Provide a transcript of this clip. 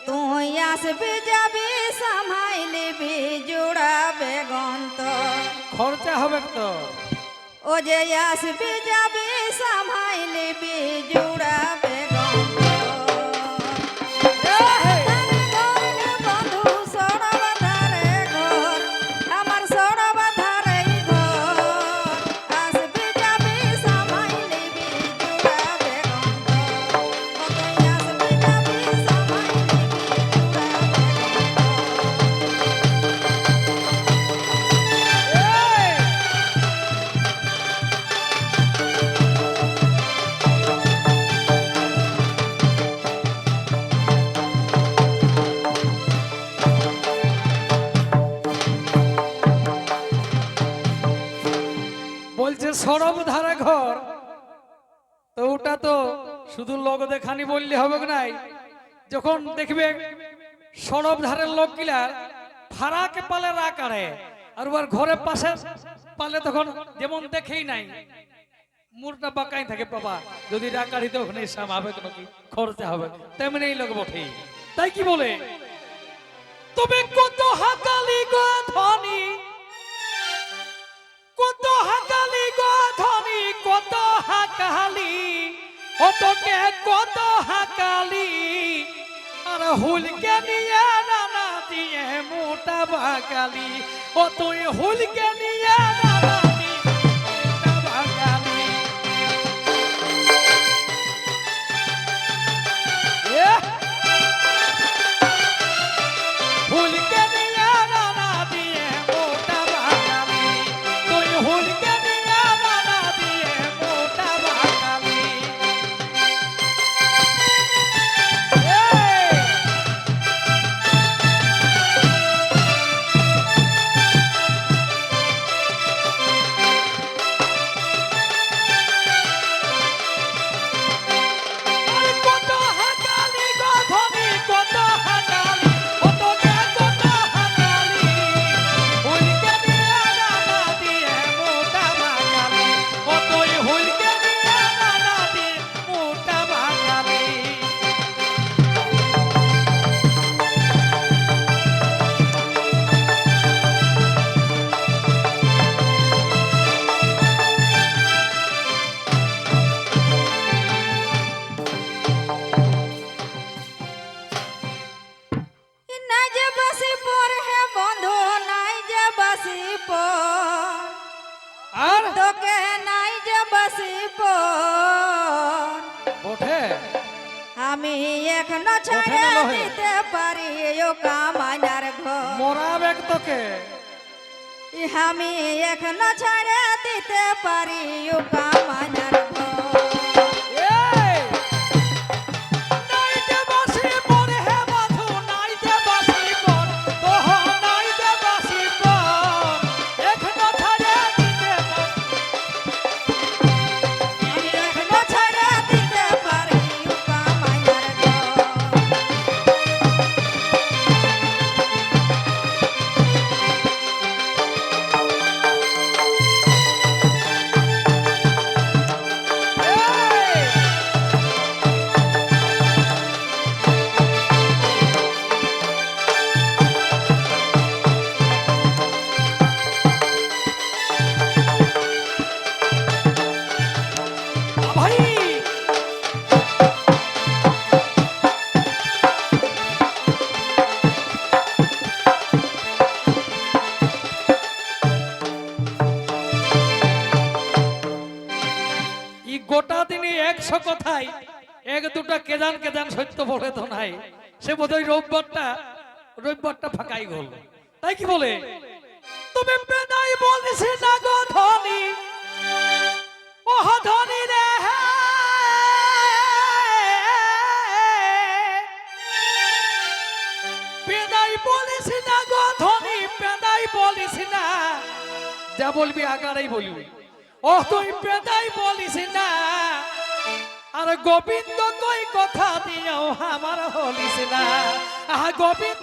তুই আসবি যাবি সামাইলিবি জুড়াবে গন্ত খরচা হবে তো ও যে আসবি যাবি সামাইলিবি জুড়াবে গন্ত বন্ধু সড়ব ধারে ঘর আমার সড়ব ধারে ঘর আসবি যাবি সামাইলিবি জুড়াবে গন্ত ও তুই আসবি যাবি সামাইলিবি বলছে সরব ধারে ঘর তো ওটা তো শুধু লোক দেখানি বললে হবে নাই যখন দেখবে সরব ধারের লোকগুলা ফারাকে পালে রাকারে আর ওর ঘরের পাশে পালে তখন যেমন দেখেই নাই মুরটা বাঁকাই থাকে বাবা যদি রাকারি তো ওখানে সাম হবে কোনো কি খরচা হবে তেমনি এই লোক বটে তাই কি বলে তবে কত হাকালি গো ধনী কত হাকালি গো ধনী কত হাকালি ও তোকে কত হাকালি আর হুলকে নিয়ে নানা দিয়ে মোটা বাগালি ও তুই হুলকে নিয়ে নানা দিয়ে মোটা বাগালি হুলকে নিয়ে নানা দিয়ে মোটা বাগালি তুই হুলকে নিয়ে নানা দিয়ে মোটা বাগালি নাই যে বাসি পর হে বন্ধু নাই যে বাসি পর আর তোকে নাই যে বাসি পর ওঠে আমি এখনো ছাড়ে ওঠে না লহে? দিতে পারি ও কামাইনার ঘর মোরা বেগ তোকে আমি এখনো ছাড়ে দিতে পারি ও কামাইনার ঘর নাই যে বাসি পর হে বধু নাই যে বাসি পর তোহ নাই যে বাসি পর এখনো ছাড়ে দিতে আমি এখনো ছাড়ে দিতে পারি ও কামাইনার ঘর ভাই ই গোটা দিনে 100 কথাই এক দুটা কেদান কেদান সত্য বলে তো নাই সে বোধহয় রবিবারটা ফাঁকাই গেল তাই কি বলে তুমি বেদাই বলিস না গো ধনী ও ধনী রে বেদাই বলিস না গো ধনী বেদাই বলিস না যা বলবি আগারেই বলবি ও তুই বেদাই বলিস না আর গোবিন্দ কই কথা দিও আমার হলিস না গোবিন্দ